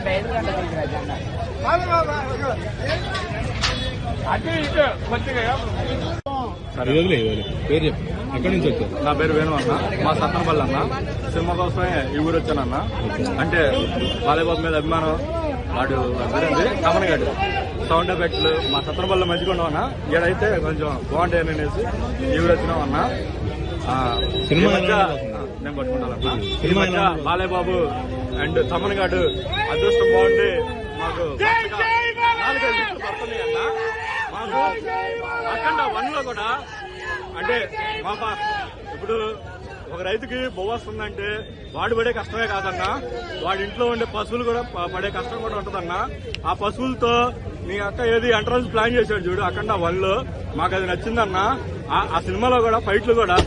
పేరు చెప్పు, ఎక్కడి నుంచి వచ్చారు? నా పేరు వేణు అన్న, మా సత్తనపల్లి అన్న. సినిమా కోసమే ఈ ఊరు వచ్చానన్న. అంటే బాలయ్యబాబు మీద అభిమానం. వాడు కమన్ గడు సౌండ్ ఎఫెక్ట్లు మా సత్తనపల్లి మంచిగా ఉండవు అన్న. ఈడైతే కొంచెం బాగుంటాయని అనేసి ఈ ఊరు వచ్చినాం అన్న. సినిమా నేను పట్టుకుంటానన్నా. ఈ మధ్య బాలయ్యబాబు అండ్ తమన్ గడు అదృష్టం బాగుండి మాకు 4-5 హిట్లు పడుతున్నాయి అన్న. మాకు అఖండ 1 లో కూడా అంటే ఇప్పుడు ఒక రైతుకి బొవ్వ వస్తుందంటే వాడు పడే కష్టమే కాదన్నా, వాడి ఇంట్లో ఉండే పశువులు కూడా పడే కష్టం కూడా ఉంటుందన్నా. ఆ పశువులతో మీ అక్క ఏది ఎంట్రన్స్ ప్లాన్ చేశాడు చూడు అఖండ 1 లో, మాకు అది నచ్చిందన్నా. ఆ సినిమాలో కూడా ఫైట్లు కూడా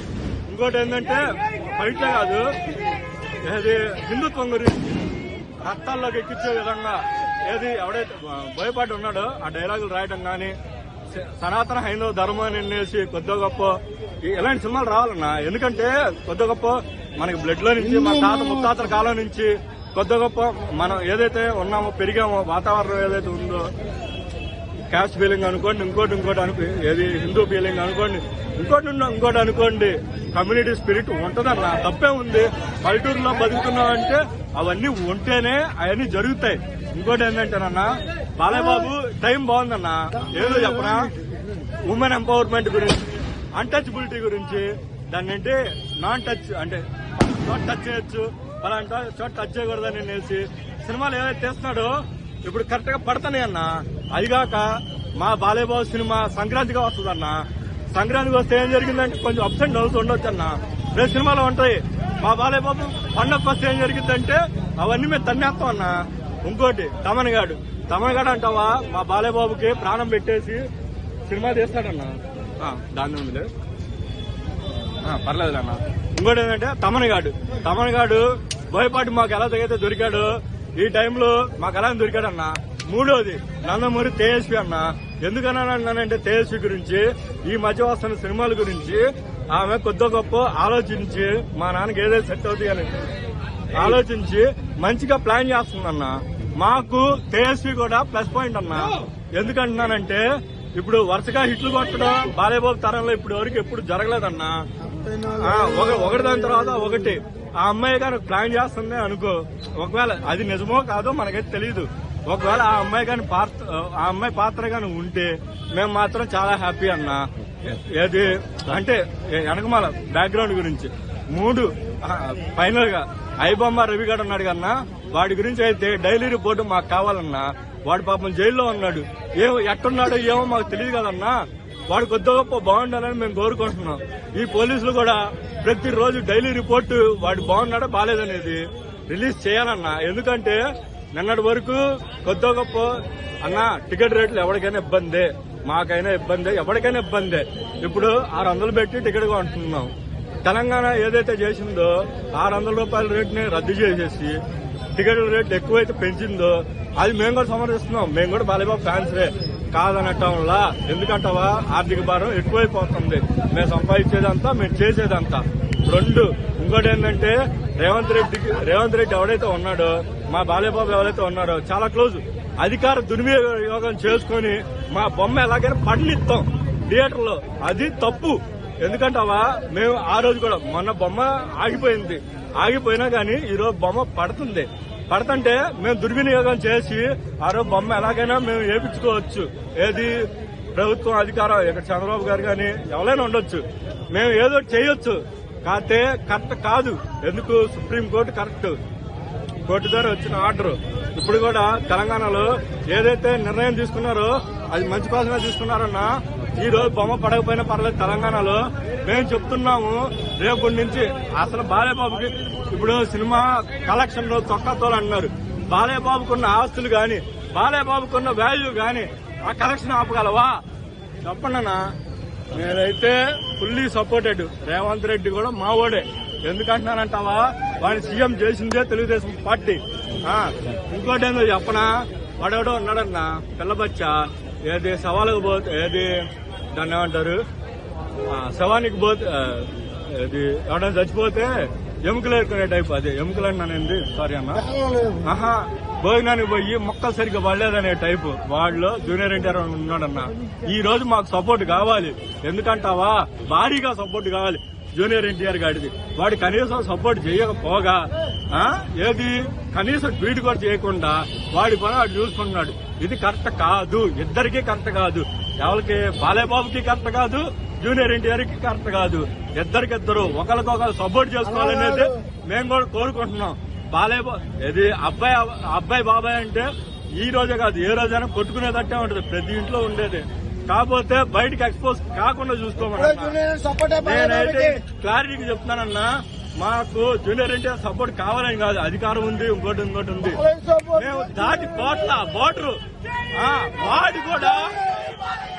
ఇంకోటి ఏంటంటే ఫైట్లే కాదు, ఏది హిందుత్వం గురించి రక్తాల్లోకి ఎక్కించే విధంగా ఏది ఎవడైతే భయపడి ఉన్నాడో ఆ డైలాగులు రాయడం కానీ, సనాతన హైందవ ధర్మాన్ని అనేసి కొద్ది గొప్ప ఇలాంటి సినిమాలు రావాలన్నా. ఎందుకంటే కొద్ది గొప్ప మనకి బ్లడ్ లో నుంచి మన తాత ముత్తాతల కాలం నుంచి కొద్ది గొప్ప మనం ఏదైతే ఉన్నామో పెరిగామో వాతావరణం ఏదైతే ఉందో, క్యాస్ట్ ఫీలింగ్ అనుకోండి, ఇంకోటి ఏది హిందూ ఫీలింగ్ అనుకోండి, ఇంకోటి అనుకోండి, కమ్యూనిటీ స్పిరిట్ ఉంటదన్నా. తప్పే ఉంది. పల్లెటూరులో బతుకుతున్నామంటే అవన్నీ ఉంటేనే అవన్నీ జరుగుతాయి. ఇంకోటి ఏంటంటేనన్నా, బాలయ్యబాబు టైం బాగుందన్నా. ఏదో చెప్పనా, ఉమెన్ ఎంపవర్మెంట్ గురించి, అన్టచబిలిటీ గురించి, దాన్ని అంటే నాన్ టచ్ అంటే చోట టచ్ చేయొచ్చు, పలాంటి చోట టచ్ చేయకూడదని అనేసి సినిమాలు ఏవైతే చేస్తున్నాడో ఇప్పుడు కరెక్ట్ గా పడుతున్నాయి అన్న. అదిగాక మా బాలయ్యబాబు సినిమా సంక్రాంతిగా వస్తుందన్న. సంక్రాంతికి వస్తే ఏం జరిగిందంటే కొంచెం అప్స్ అండ్ డౌన్స్ ఉండొచ్చు అన్న. రేపు సినిమాలో ఉంటాయి. మా బాలయ్యబాబు పండగ వస్తే ఏం జరిగిందంటే అవన్నీ మేము తన్నేస్తాం అన్న. ఇంకోటి తమన్ గాడు అంటావా, మా బాలయ్యబాబుకి ప్రాణం పెట్టేసి సినిమా తీస్తాడన్నా. దాని ఉంది పర్లేదు అన్న. ఇంకోటి ఏంటంటే తమన్ గాడు భయపాటి మాకు ఎలా తగితే దొరికాడు, ఈ టైంలో మాకు ఎలా దొరికాడన్నా. మూడోది నందమూరి తేజస్వి అన్న. ఎందుకన్నానంటే తేజస్వి గురించి, ఈ మధ్య వస్తున్న సినిమాల గురించి ఆమె కొద్ది గొప్ప ఆలోచించి మా నాన్నకి ఏదైతే సెట్ అవుతాయి అని ఆలోచించి మంచిగా ప్లాన్ చేస్తుందన్న. మాకు తేజస్వి కూడా ప్లస్ పాయింట్ అన్న. ఎందుకంటున్నానంటే ఇప్పుడు వరుసగా హిట్లు కొట్టడం బాలయ్యబాబు తరంలో ఇప్పుడు వరకు ఎప్పుడు జరగలేదన్నా. ఒకటి దాని తర్వాత ఒకటి ఆ అమ్మాయి కానీ ప్లాన్ చేస్తుంది అనుకో, ఒకవేళ అది నిజమో కాదో మనకైతే తెలియదు. ఒకవేళ ఆ అమ్మాయి పాత్ర కానీ ఉంటే మేము మాత్రం చాలా హ్యాపీ అన్న. ఏది అంటే వెనకమాల బ్యాక్గ్రౌండ్ గురించి 3 ఫైనల్ గా ఐబొమ్మ రవిగాడు ఉన్నాడు కన్నా, వాడి గురించి అయితే డైలీ రిపోర్టు మాకు కావాలన్నా. వాడు పాపం జైల్లో ఉన్నాడు, ఎట్టున్నాడో ఏమో మాకు తెలియదు కదన్నా. వాడు కొద్ది గొప్ప బాగుండాలని మేము కోరుకుంటున్నాం. ఈ పోలీసులు కూడా ప్రతిరోజు డైలీ రిపోర్టు వాడు బాగున్నాడో బాలేదనేది రిలీజ్ చేయాలన్నా. ఎందుకంటే నిన్నటి వరకు కొద్ది గొప్ప అన్న టికెట్ రేట్లు ఎవరికైనా ఇబ్బందే, మాకైనా ఇబ్బందే, ఎవరికైనా ఇబ్బందే. ఇప్పుడు 600 పెట్టి టికెట్ కొంటున్నాం. తెలంగాణ ఏదైతే చేసిందో 600 రూపాయల రేటుని రద్దు చేసేసి టికెట్ల రేట్లు ఎక్కువైతే పెంచిందో అది మేము కూడా సమర్థిస్తున్నాం. మేము కూడా బాలయ్యబాబు ఫ్యాన్సే కాదనటంలా. ఎందుకంటావా, ఆర్థిక భారం ఎక్కువైపోతుంది. మేము సంపాదించేదంతా మేము చేసేదంతా. 2 ఇంకోటి ఏంటంటే రేవంత్ రెడ్డి ఎవడైతే ఉన్నాడో, మా బాలయ్యబాబు ఎవరైతే ఉన్నాడో చాలా క్లోజ్. అధికార దుర్వినియోగం చేసుకుని మా బొమ్మ ఎలాగైనా పడనిస్తాం థియేటర్లో. అది తప్పు. ఎందుకంటావా, మేము ఆ రోజు కూడా మొన్న బొమ్మ ఆగిపోయినా గానీ ఈ రోజు బొమ్మ పడుతుంటే మేము దుర్వినియోగం చేసి ఆ రోజు బొమ్మ ఎలాగైనా మేము వేయించుకోవచ్చు. ఏది ప్రభుత్వం అధికారం ఇక్కడ చంద్రబాబు గారు కానీ ఎవరైనా ఉండొచ్చు, మేము ఏదో చేయొచ్చు. కాకపోతే కరెక్ట్ కాదు. ఎందుకు, సుప్రీంకోర్టు కరెక్ట్ కోర్టు ద్వారా వచ్చిన ఆర్డర్. ఇప్పుడు కూడా తెలంగాణలో ఏదైతే నిర్ణయం తీసుకున్నారో అది మంచి కోసమే తీసుకున్నారన్నా. ఈ రోజు బొమ్మ పడకపోయినా పర్లేదు తెలంగాణలో. మేము చెప్తున్నాము రేపటి నుంచి అసలు బాలయ్యబాబుకి ఇప్పుడు సినిమా కలెక్షన్ లో తొక్కతోలు అన్నారు. బాలయ్యబాబుకున్న ఆస్తులు గాని, బాలయ్యబాబుకున్న వాల్యూ గాని ఆ కలెక్షన్ ఆపగలవా చెప్పండి అన్న. నేనైతే ఫుల్లీ సపోర్టెడ్. రేవంత్ రెడ్డి కూడా మావోడే. ఎందుకంటున్నానంటావా, వాడిని సీఎం చేసిందే తెలుగుదేశం పార్టీ. ఇంకోటి ఏందో చెప్పనా, వాడెవడో ఉన్నాడన్న పిల్లబచ్చా, ఏది సవాలకు పోతే ఏది దాన్ని ఏమంటారు, శవానికి పోతే ఏది ఎవడైనా చచ్చిపోతే ఎముకలు ఏరుకునే టైప్. అదే ఎముకలు అన్నానండి, సారీ అన్న. ఆహా, భోజనానికి పోయి మొక్కలు సరిగ్గా పడలేదనే టైపు వాళ్ళు జూనియర్ ఎన్టీఆర్ ఉన్నాడన్న. ఈ రోజు మాకు సపోర్ట్ కావాలి. ఎందుకంటావా, భారీగా సపోర్ట్ కావాలి జూనియర్ ఎన్టీఆర్ గాడిది. వాడు కనీసం సపోర్ట్ చేయకపోగా ఏది కనీసం ట్వీట్ కూడా చేయకుండా వాడి పని వాడు చూసుకున్నాడు. ఇది కరెక్ట్ కాదు, ఇద్దరికీ కరెక్ట్ కాదు. ఎవరికి, బాలేబాబుకి కరెక్ట్ కాదు, జూనియర్ ఎన్టీఆర్ కి కరెక్ట్ కాదు. ఇద్దరికిద్దరు ఒకరికొకరు సపోర్ట్ చేసుకోవాలనేది మేము కూడా కోరుకుంటున్నాం. బాలేబాబు ఇది అబ్బాయి బాబాయ్ అంటే ఈ రోజే కాదు, ఏ రోజైనా కొట్టుకునేదట్టే ఉంటది, ప్రతి ఇంట్లో ఉండేది. కాకపోతే బయటకు ఎక్స్పోజ్ కాకుండా చూసుకోమన్నా. నేనైతే క్లారిటీకి చెప్తున్నానన్నా, మాకు జూనియర్ ఎన్టీఆర్ సపోర్ట్ కావాలని కాదు, అధికారం ఉంది, ఇంకోటి ఉంది. మేము దాటి బోర్డరు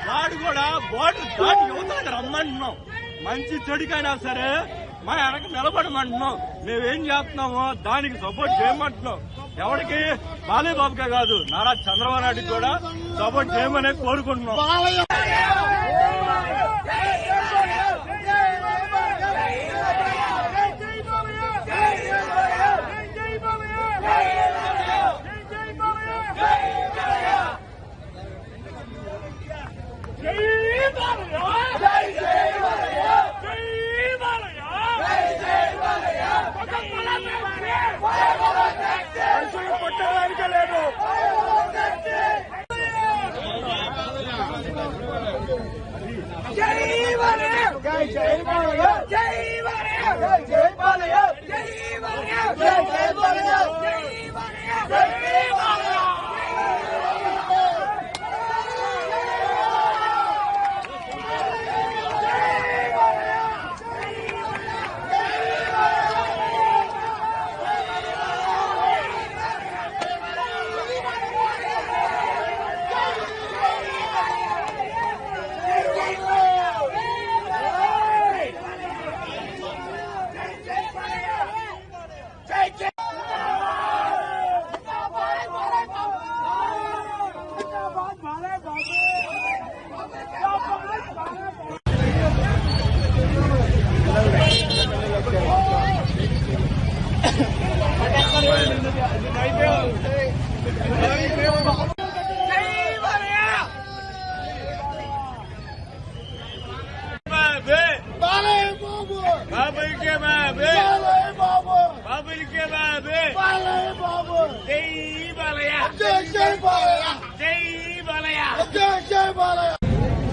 వాడు కూడా బోర్డర్ దాటి యువతలకు రమ్మంటున్నాం. మంచి చెడుకైనా సరే మా వెనక నిలబడమంటున్నాం. మేమేం చేస్తున్నామో దానికి సపోర్ట్ చేయమంటున్నాం. ఎవరికి, బాలేబాబుకే కాదు, నారా చంద్రబాబు నాయుడికి కూడా సపోర్ట్ చేయమని కోరుకుంటున్నాం.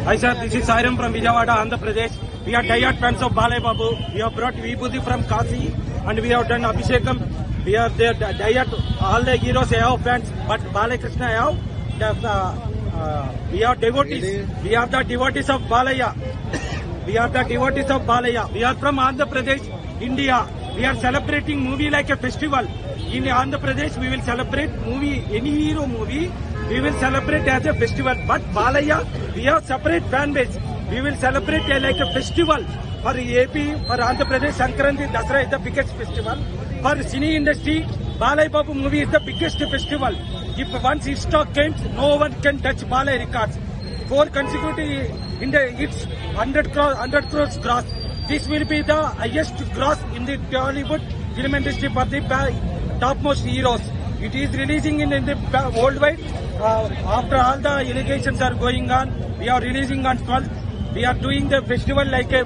Hi sir, this is Sairam from Vijayawada, Andhra Pradesh. We are diehard fans of Balai Babu. We have brought Vibhuti from Kasi and we have done Abhishekam. We are the diehard, all the heroes have fans, but Balai Krishna have. We are devotees. We are the devotees of Balaya. We are the devotees of Balaya. We are from Andhra Pradesh, India. We are celebrating movie like a festival. In Andhra Pradesh, we will celebrate movie, any hero movie. We will celebrate as a festival, but Balaya, we have separate fan base. We will celebrate like a festival. For AP, for Andhra Pradesh, Sankranti, Dasara is the biggest festival. For cine industry, Balai Babu movie is the biggest festival. If once his stock comes, no one can touch Balai records. 4 consecutive hits, 100 crores gross. This will be the highest gross in the Hollywood film industry for the topmost heroes. It is releasing in the worldwide. After all the allegations are going on, we are releasing on 12th. We are doing the festival like a.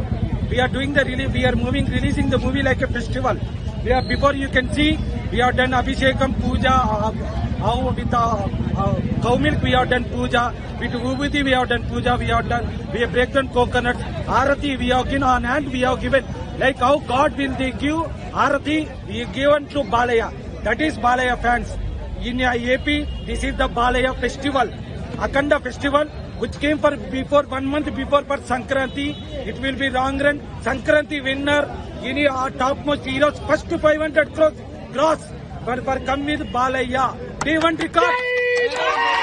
We are releasing the movie like a festival. We are, before you can see, we have done Abhishekam Puja. With cow milk we have done puja. With Vibhuti we have done puja. We have breakdown coconuts. Arati we have given on hand. We have given like how God will they give Arati. We have given to Balaya. That is Balaya fans. In AP, this is the Balaya festival, Akhanda festival, which came for before 1 month before for Sankranti. It will be long run. Sankranti winner, any topmost heroes, first 500 crores gross for come with Balaya. Day 1 record.